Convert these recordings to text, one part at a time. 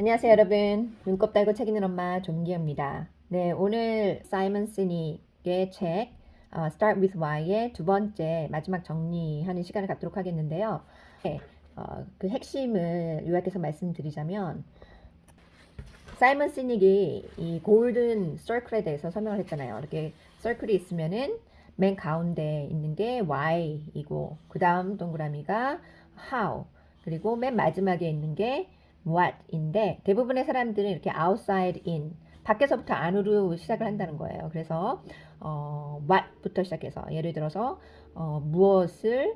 안녕하세요 여러분. 눈곱 달고 책 읽는 엄마 존기입니다. 네, 오늘 사이먼 시닉의 책 Start with Why의 두 번째 마지막 정리하는 시간을 갖도록 하겠는데요. 네, 그 핵심을 요약해서 말씀드리자면 사이먼 시닉이 이 골든 서클에 대해서 설명을 했잖아요. 이렇게 서클이 있으면은 맨 가운데 있는 게 why이고 그 다음 동그라미가 how 그리고 맨 마지막에 있는 게 what인데 대부분의 사람들은 이렇게 outside in 밖에서부터 안으로 시작을 한다는 거예요. 그래서 what부터 시작해서 예를 들어서 무엇을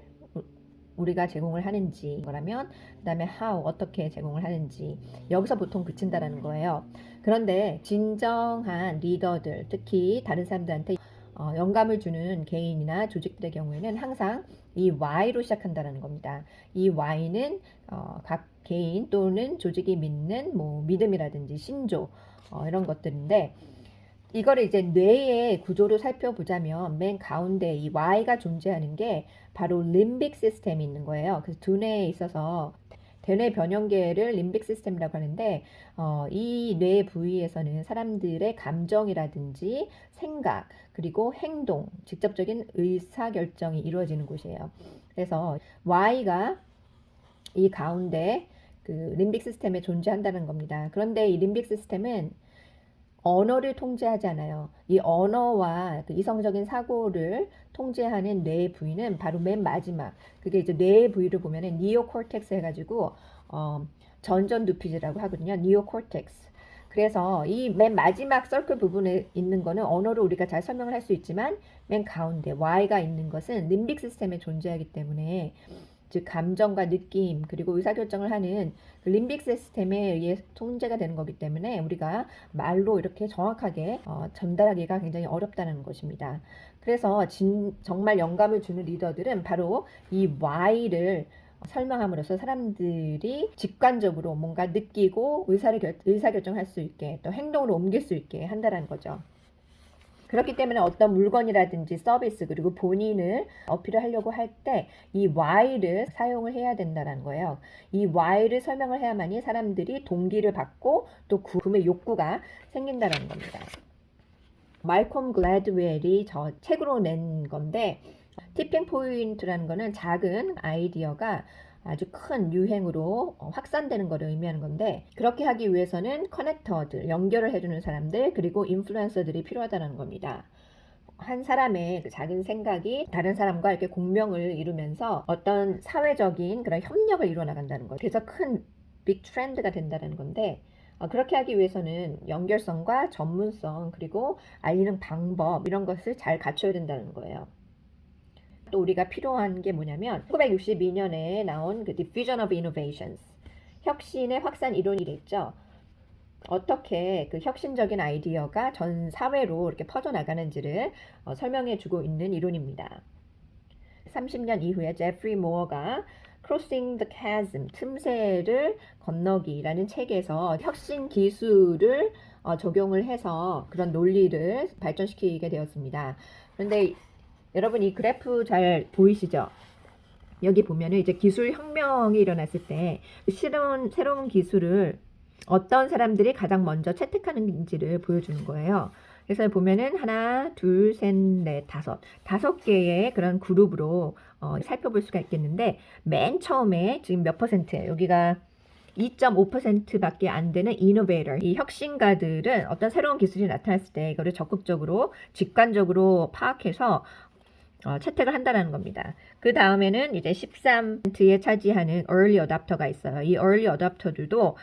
우리가 제공을 하는지 거라면 그 다음에 how 어떻게 제공을 하는지 여기서 보통 그친다라는 거예요. 그런데 진정한 리더들 특히 다른 사람들한테 영감을 주는 개인이나 조직들의 경우에는 항상 이 why로 시작한다는 겁니다. 이 why는 각 개인 또는 조직이 믿는 뭐 믿음이라든지 신조 이런 것들인데 이거를 이제 뇌의 구조로 살펴보자면 맨 가운데 이 Y가 존재하는 게 바로 림빅 시스템이 있는 거예요. 그래서 두뇌에 있어서 대뇌 변형계를 림빅 시스템이라고 하는데 이 뇌 부위에서는 사람들의 감정이라든지 생각 그리고 행동, 직접적인 의사결정이 이루어지는 곳이에요. 그래서 Y가 이 가운데 그 림빅 시스템에 존재한다는 겁니다. 그런데 이 림빅 시스템은 언어를 통제하지 않아요. 이 언어와 그 이성적인 사고를 통제하는 뇌의 부위는 바로 맨 마지막. 그게 이제 뇌의 부위를 보면은 니오코텍스 해가지고 전전두피즈라고 하거든요. 니오코텍스. 그래서 이 맨 마지막 서클 부분에 있는 거는 언어로 우리가 잘 설명을 할 수 있지만 맨 가운데 Y가 있는 것은 림빅 시스템에 존재하기 때문에 즉 감정과 느낌 그리고 의사결정을 하는 그 림빅 시스템에 의해 통제가 되는 거기 때문에 우리가 말로 이렇게 정확하게 전달하기가 굉장히 어렵다는 것입니다. 그래서 정말 영감을 주는 리더들은 바로 이 Y를 설명함으로써 사람들이 직관적으로 뭔가 느끼고 의사결정할 수 있게 또 행동으로 옮길 수 있게 한다는 거죠. 그렇기 때문에 어떤 물건이라든지 서비스 그리고 본인을 어필을 하려고 할 때 이 why를 사용을 해야 된다는 거예요. 이 why를 설명을 해야만이 사람들이 동기를 받고 또 구매 욕구가 생긴다는 겁니다. 말콤 글래드웰이 저 책으로 낸 건데 티핑 포인트라는 거는 작은 아이디어가 아주 큰 유행으로 확산되는 것을 의미하는 건데 그렇게 하기 위해서는 커넥터들, 연결을 해주는 사람들 그리고 인플루언서들이 필요하다는 겁니다. 한 사람의 그 작은 생각이 다른 사람과 이렇게 공명을 이루면서 어떤 사회적인 그런 협력을 이루어 나간다는 거예요. 그래서 큰 빅 트렌드가 된다는 건데 그렇게 하기 위해서는 연결성과 전문성 그리고 알리는 방법 이런 것을 잘 갖춰야 된다는 거예요. 또 우리가 필요한 게 뭐냐면 1962년에 나온 그 Diffusion of Innovations 혁신의 확산 이론이랬죠. 어떻게 그 혁신적인 아이디어가 전 사회로 이렇게 퍼져나가는지를 설명해 주고 있는 이론입니다. 30년 이후에 제프리 모어가 Crossing the Chasm, 틈새를 건너기라는 책에서 혁신 기술을 적용을 해서 그런 논리를 발전시키게 되었습니다. 그런데 여러분 이 그래프 잘 보이시죠? 여기 보면은 이제 기술 혁명이 일어났을 때 새로운 기술을 어떤 사람들이 가장 먼저 채택하는지를 보여주는 거예요. 그래서 보면은 하나, 둘, 셋, 넷, 다섯 개의 그런 그룹으로 살펴볼 수가 있겠는데 맨 처음에 지금 몇 퍼센트예요? 여기가 2.5%밖에 안 되는 이노베이터, 이 혁신가들은 어떤 새로운 기술이 나타났을 때 이거를 적극적으로 직관적으로 파악해서 채택을 한다는 겁니다. 그 다음에는 이제 13%에 차지하는 early adopter가 있어요. 이 early adopter들도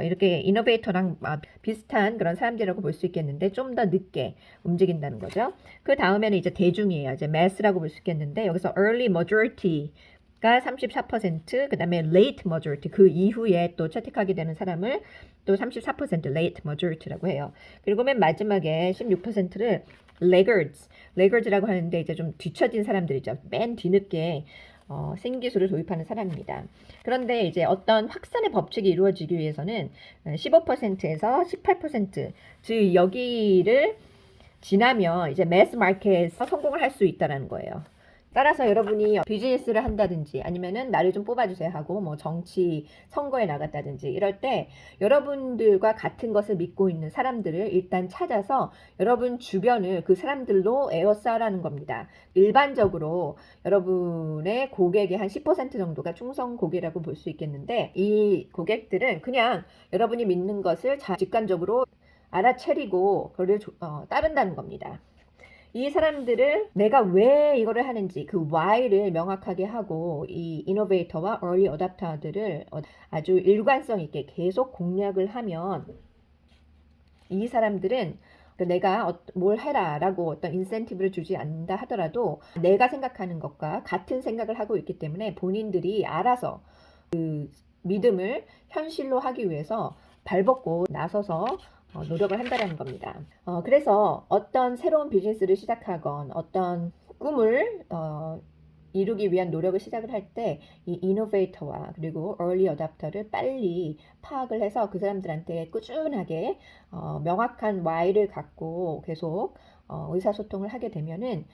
이렇게 이노베이터랑 비슷한 그런 사람들이라고 볼 수 있겠는데 좀 더 늦게 움직인다는 거죠. 그 다음에는 이제 대중이에요. 이제 mass라고 볼 수 있겠는데 여기서 early majority 가 34%, 그 다음에 late majority, 그 이후에 또 채택하게 되는 사람을 또 34% late majority라고 해요. 그리고 맨 마지막에 16%를 laggards라고 하는데 이제 좀 뒤처진 사람들이죠. 맨 뒤늦게 신기술을 도입하는 사람입니다. 그런데 이제 어떤 확산의 법칙이 이루어지기 위해서는 15%에서 18%, 즉 여기를 지나면 이제 매스 마켓에서 성공을 할 수 있다는 거예요. 따라서 여러분이 비즈니스를 한다든지 아니면은 나를 좀 뽑아주세요 하고 뭐 정치 선거에 나갔다든지 이럴 때 여러분들과 같은 것을 믿고 있는 사람들을 일단 찾아서 여러분 주변을 그 사람들로 에워싸라는 겁니다. 일반적으로 여러분의 고객의 한 10% 정도가 충성 고객이라고 볼 수 있겠는데, 이 고객들은 그냥 여러분이 믿는 것을 직관적으로 알아차리고 그를 따른다는 겁니다. 이 사람들을 내가 왜 이거를 하는지 그 why를 명확하게 하고 이 이노베이터와 early adopter들을 아주 일관성 있게 계속 공략을 하면 이 사람들은 내가 뭘 해라 라고 어떤 인센티브를 주지 않는다 하더라도 내가 생각하는 것과 같은 생각을 하고 있기 때문에 본인들이 알아서 그 믿음을 현실로 하기 위해서 발벗고 나서서 노력을 한다는 겁니다. 그래서 어떤 새로운 비즈니스를 시작하건 어떤 꿈을 이루기 위한 노력을 시작을 할 때 이 이노베이터와 그리고 early adopter를 빨리 파악을 해서 그 사람들한테 꾸준하게 명확한 why를 갖고 계속 의사소통을 하게 되면은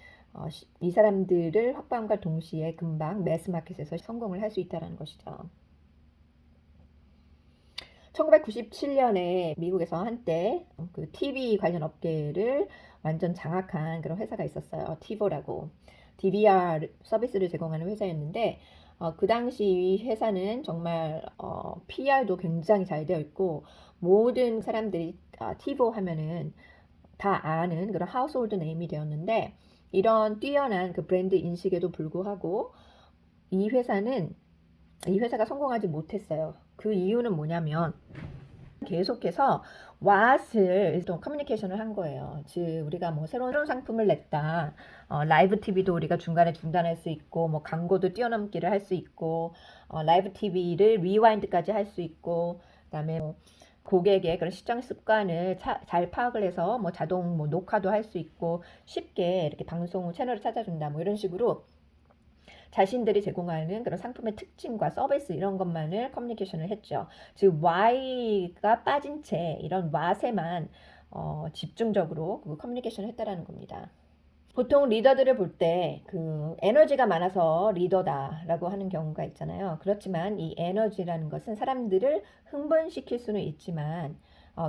이 사람들을 확보함과 동시에 금방 매스마켓에서 성공을 할 수 있다는 것이죠. 1997년에 미국에서 한때 그 TV 관련 업계를 완전 장악한 그런 회사가 있었어요. 티보라고. DVR 서비스를 제공하는 회사였는데 그 당시 이 회사는 정말 PR도 굉장히 잘 되어 있고 모든 사람들이 티보 하면은 다 아는 그런 하우스홀드 네임이 되었는데, 이런 뛰어난 그 브랜드 인식에도 불구하고 이 회사가 성공하지 못했어요. 그 이유는 뭐냐면 계속해서 what을 또 커뮤니케이션을 한 거예요. 즉 우리가 뭐 새로운 상품을 냈다. 라이브 TV도 우리가 중간에 중단할 수 있고 뭐 광고도 뛰어넘기를 할 수 있고 라이브 TV를 리와인드까지 할 수 있고 그다음에 뭐 고객의 그런 시청 습관을 잘 파악을 해서 뭐 자동 뭐 녹화도 할 수 있고 쉽게 이렇게 방송 채널을 찾아준다 뭐 이런 식으로 자신들이 제공하는 그런 상품의 특징과 서비스 이런 것만을 커뮤니케이션을 했죠. 즉 Y가 빠진 채 이런 what에만 집중적으로 그 커뮤니케이션을 했다라는 겁니다. 보통 리더들을 볼 때 그 에너지가 많아서 리더다라고 하는 경우가 있잖아요. 그렇지만 이 에너지라는 것은 사람들을 흥분시킬 수는 있지만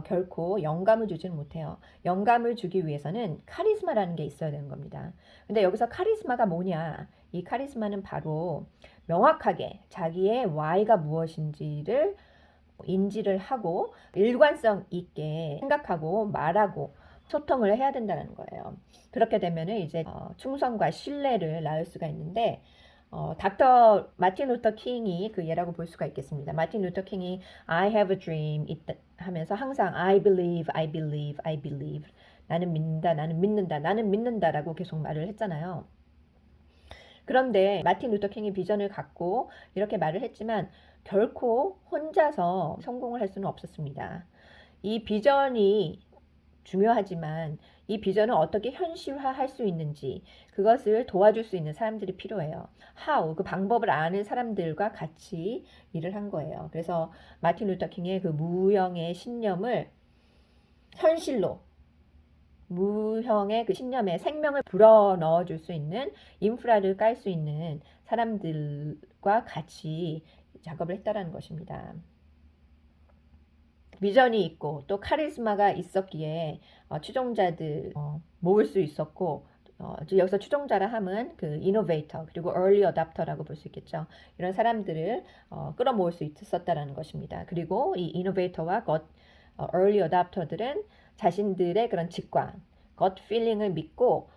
결코 영감을 주지는 못해요. 영감을 주기 위해서는 카리스마라는 게 있어야 되는 겁니다. 근데 여기서 카리스마가 뭐냐? 이 카리스마는 바로 명확하게 자기의 why가 무엇인지를 인지를 하고 일관성 있게 생각하고 말하고 소통을 해야 된다는 거예요. 그렇게 되면은 이제 충성과 신뢰를 낳을 수가 있는데 닥터 마틴 루터 킹이 그 예라고 볼 수가 있겠습니다. 마틴 루터 킹이 I have a dream 하면서 항상 I believe, I believe, I believe. 나는 믿는다, 나는 믿는다, 나는 믿는다라고 계속 말을 했잖아요. 그런데 마틴 루터 킹이 비전을 갖고 이렇게 말을 했지만 결코 혼자서 성공을 할 수는 없었습니다. 이 비전이 중요하지만 이 비전을 어떻게 현실화할 수 있는지 그것을 도와줄 수 있는 사람들이 필요해요. How, 그 방법을 아는 사람들과 같이 일을 한 거예요. 그래서 마틴 루터 킹의 그 무형의 신념을 현실로 무형의 그 신념에 생명을 불어넣어 줄 수 있는 인프라를 깔 수 있는 사람들과 같이 작업을 했다라는 것입니다. 비전이 있고 또 카리스마가 있었기에 추종자들 모을 수 있었고 여기서 추종자라 함은 그 이노베이터 그리고 early adopter라고 볼 수 있겠죠. 이런 사람들을 끌어모을 수 있었다라는 것입니다. 그리고 이 이노베이터와 early adopter들은 자신들의 그런 직관, gut feeling을 믿고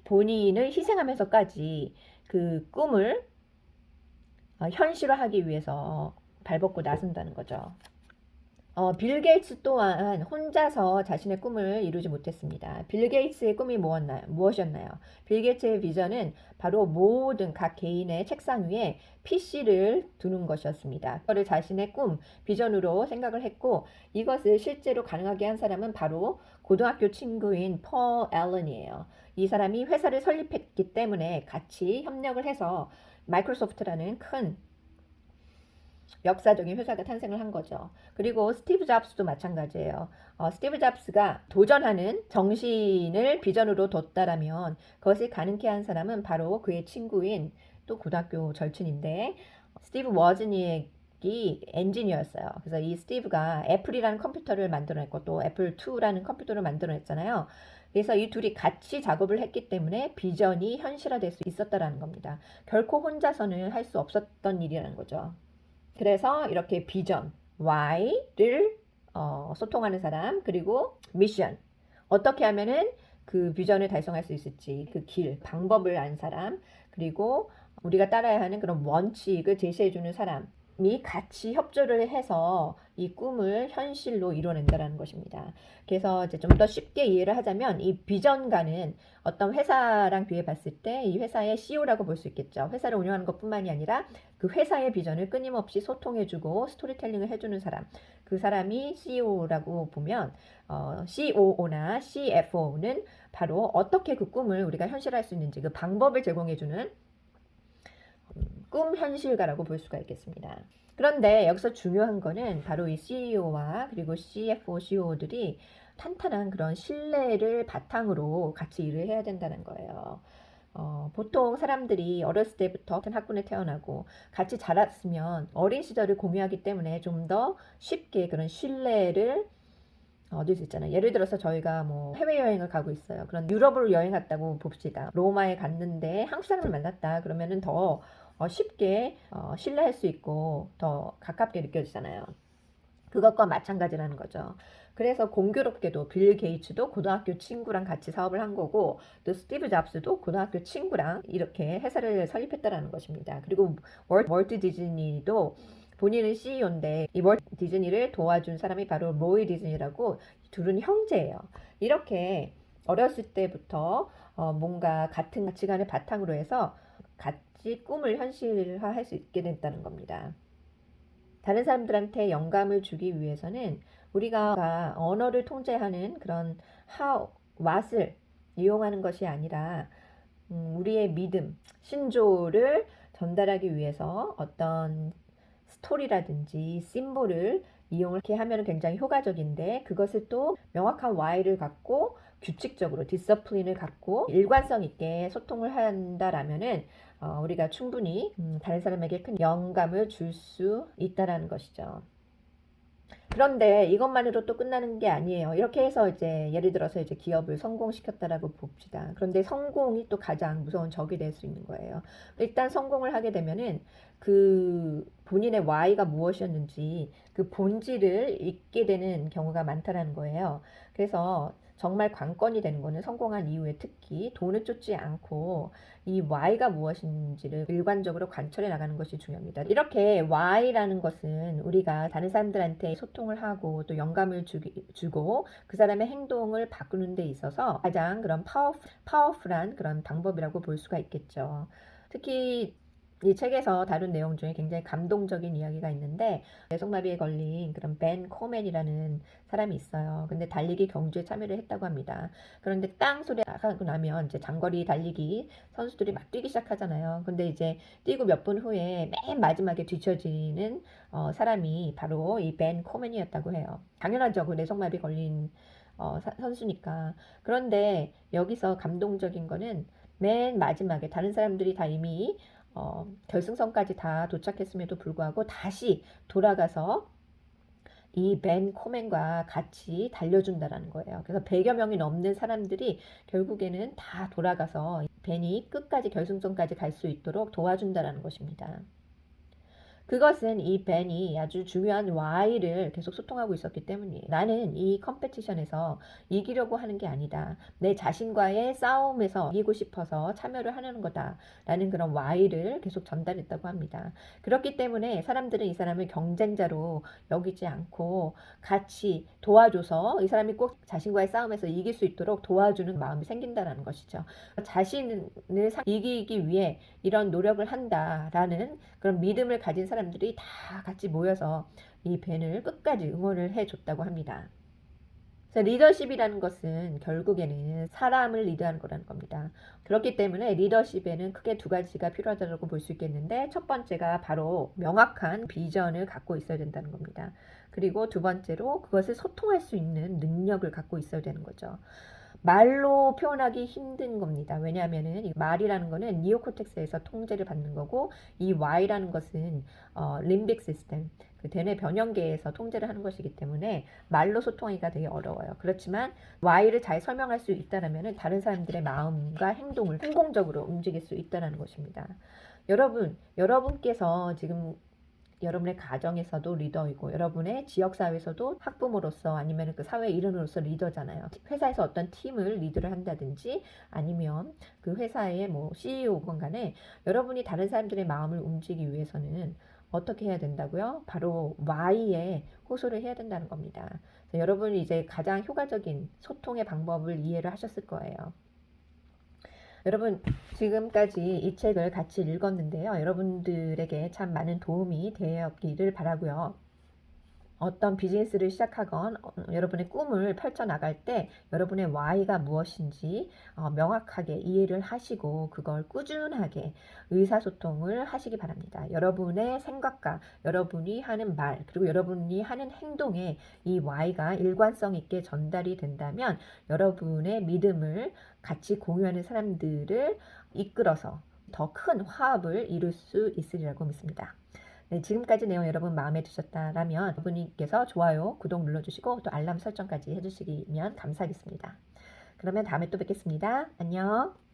본인을 희생하면서까지 그 꿈을 현실화하기 위해서 발벗고 나선다는 거죠. 빌 게이츠 또한 혼자서 자신의 꿈을 이루지 못했습니다. 빌 게이츠의 꿈이 무엇이었나요? 빌 게이츠의 비전은 바로 모든 각 개인의 책상 위에 PC를 두는 것이었습니다. 그거를 자신의 꿈, 비전으로 생각을 했고 이것을 실제로 가능하게 한 사람은 바로 고등학교 친구인 폴 앨런이에요. 이 사람이 회사를 설립했기 때문에 같이 협력을 해서 마이크로소프트라는 큰 역사적인 회사가 탄생을 한 거죠. 그리고 스티브 잡스도 마찬가지예요. 스티브 잡스가 도전하는 정신을 비전으로 뒀다라면 그것을 가능케 한 사람은 바로 그의 친구인 또 고등학교 절친인데 스티브 워즈니액이 엔지니어였어요. 그래서 이 스티브가 애플이라는 컴퓨터를 만들어냈고 또 애플 2라는 컴퓨터를 만들어냈잖아요. 그래서 이 둘이 같이 작업을 했기 때문에 비전이 현실화될 수 있었다라는 겁니다. 결코 혼자서는 할 수 없었던 일이라는 거죠. 그래서 이렇게 비전, why를 소통하는 사람, 그리고 미션, 어떻게 하면은 그 비전을 달성할 수 있을지 그 길, 방법을 안 사람, 그리고 우리가 따라야 하는 그런 원칙을 제시해주는 사람이 같이 협조를 해서 이 꿈을 현실로 이뤄낸다는 것입니다. 그래서 이제 좀 더 쉽게 이해를 하자면 이 비전가는 어떤 회사랑 비해 봤을 때 이 회사의 CEO라고 볼 수 있겠죠. 회사를 운영하는 것뿐만이 아니라 그 회사의 비전을 끊임없이 소통해주고 스토리텔링을 해주는 사람, 그 사람이 CEO라고 보면 COO나 CFO는 바로 어떻게 그 꿈을 우리가 현실화할 수 있는지 그 방법을 제공해주는 꿈 현실가라고 볼 수가 있겠습니다. 그런데 여기서 중요한 거는 바로 이 CEO와 그리고 CFO, CEO들이 탄탄한 그런 신뢰를 바탕으로 같이 일을 해야 된다는 거예요. 보통 사람들이 어렸을 때부터 같은 학군에 태어나고 같이 자랐으면 어린 시절을 공유하기 때문에 좀 더 쉽게 그런 신뢰를 얻을 수 있잖아요. 예를 들어서 저희가 뭐 해외여행을 가고 있어요. 그런 유럽으로 여행 갔다고 봅시다. 로마에 갔는데 한국 사람을 만났다. 그러면은 더 쉽게 신뢰할 수 있고 더 가깝게 느껴지잖아요. 그것과 마찬가지라는 거죠. 그래서 공교롭게도 빌 게이츠도 고등학교 친구랑 같이 사업을 한 거고 또 스티브 잡스도 고등학교 친구랑 이렇게 회사를 설립했다라는 것입니다. 그리고 월트 디즈니도 본인은 CEO인데 이 월트 디즈니를 도와준 사람이 바로 로이 디즈니라고 둘은 형제예요. 이렇게 어렸을 때부터 뭔가 같은 가치관을 바탕으로 해서 같이 꿈을 현실화할 수 있게 됐다는 겁니다. 다른 사람들한테 영감을 주기 위해서는 우리가 언어를 통제하는 그런 how, what을 이용하는 것이 아니라 우리의 믿음, 신조를 전달하기 위해서 어떤 스토리라든지 심볼을 이용을 하면 굉장히 효과적인데 그것을 또 명확한 why를 갖고 규칙적으로 디서플린을 갖고 일관성 있게 소통을 한다라면은 우리가 충분히 다른 사람에게 큰 영감을 줄 수 있다라는 것이죠. 그런데 이것만으로 또 끝나는 게 아니에요. 이렇게 해서 이제 예를 들어서 이제 기업을 성공시켰다라고 봅시다. 그런데 성공이 또 가장 무서운 적이 될 수 있는 거예요. 일단 성공을 하게 되면은 그 본인의 why가 무엇이었는지 그 본질을 잊게 되는 경우가 많다라는 거예요. 그래서 정말 관건이 되는 거는 성공한 이후에 특히 돈을 쫓지 않고 이 why가 무엇인지를 일관적으로 관철해 나가는 것이 중요합니다. 이렇게 why라는 것은 우리가 다른 사람들한테 소통을 하고 또 영감을 주고 그 사람의 행동을 바꾸는 데 있어서 가장 그런 파워풀한 그런 방법이라고 볼 수가 있겠죠. 특히 이 책에서 다룬 내용 중에 굉장히 감동적인 이야기가 있는데 뇌성마비에 걸린 그런 벤 코맨이라는 사람이 있어요. 근데 달리기 경주에 참여를 했다고 합니다. 그런데 땅 소리 나가고 나면 이제 장거리 달리기 선수들이 막 뛰기 시작하잖아요. 근데 이제 뛰고 몇 분 후에 맨 마지막에 뒤처지는 사람이 바로 이 벤 코맨이었다고 해요. 당연하죠. 그 뇌성마비 걸린 선수니까. 그런데 여기서 감동적인 거는 맨 마지막에 다른 사람들이 다 이미 결승선까지 다 도착했음에도 불구하고 다시 돌아가서 이 벤 코맨과 같이 달려준다라는 거예요. 그래서 100여 명이 넘는 사람들이 결국에는 다 돌아가서 벤이 끝까지 결승선까지 갈 수 있도록 도와준다라는 것입니다. 그것은 이 벤이 아주 중요한 why를 계속 소통하고 있었기 때문이에요. 나는 이 컴페티션에서 이기려고 하는 게 아니다. 내 자신과의 싸움에서 이기고 싶어서 참여를 하려는 거다. 라는 그런 why를 계속 전달했다고 합니다. 그렇기 때문에 사람들은 이 사람을 경쟁자로 여기지 않고 같이 도와줘서 이 사람이 꼭 자신과의 싸움에서 이길 수 있도록 도와주는 마음이 생긴다는 것이죠. 자신을 이기기 위해 이런 노력을 한다라는 그런 믿음을 가진 사람들이 다 같이 모여서 이 벤을 끝까지 응원을 해줬다고 합니다. 자, 리더십이라는 것은 결국에는 사람을 리드하는 거라는 겁니다. 그렇기 때문에 리더십에는 크게 두 가지가 필요하다고 볼 수 있겠는데, 첫 번째가 바로 명확한 비전을 갖고 있어야 된다는 겁니다. 그리고 두 번째로 그것을 소통할 수 있는 능력을 갖고 있어야 되는 거죠. 말로 표현하기 힘든 겁니다. 왜냐하면은 이 말이라는 거는 니오코텍스에서 통제를 받는 거고, 이 Y라는 것은 림빅 시스템, 그 대뇌 변형계에서 통제를 하는 것이기 때문에 말로 소통하기가 되게 어려워요. 그렇지만 Y를 잘 설명할 수 있다라면은 다른 사람들의 마음과 행동을 성공적으로 움직일 수 있다는 것입니다. 여러분께서 지금 여러분의 가정에서도 리더이고, 여러분의 지역사회에서도 학부모로서 아니면 그 사회 일원으로서 리더잖아요. 회사에서 어떤 팀을 리드를 한다든지, 아니면 그 회사의 뭐 CEO건 간에 여러분이 다른 사람들의 마음을 움직이기 위해서는 어떻게 해야 된다고요? 바로 Y에 호소를 해야 된다는 겁니다. 여러분이 이제 가장 효과적인 소통의 방법을 이해를 하셨을 거예요. 여러분, 지금까지 이 책을 같이 읽었는데요. 여러분들에게 참 많은 도움이 되었기를 바라고요. 어떤 비즈니스를 시작하건 여러분의 꿈을 펼쳐나갈 때 여러분의 Y가 무엇인지 명확하게 이해를 하시고 그걸 꾸준하게 의사소통을 하시기 바랍니다. 여러분의 생각과 여러분이 하는 말, 그리고 여러분이 하는 행동에 이 Y가 일관성 있게 전달이 된다면 여러분의 믿음을 같이 공유하는 사람들을 이끌어서 더 큰 화합을 이룰 수 있으리라고 믿습니다. 네, 지금까지 내용 여러분 마음에 드셨다라면 여러분께서 좋아요, 구독 눌러주시고 또 알람 설정까지 해주시면 감사하겠습니다. 그러면 다음에 또 뵙겠습니다. 안녕.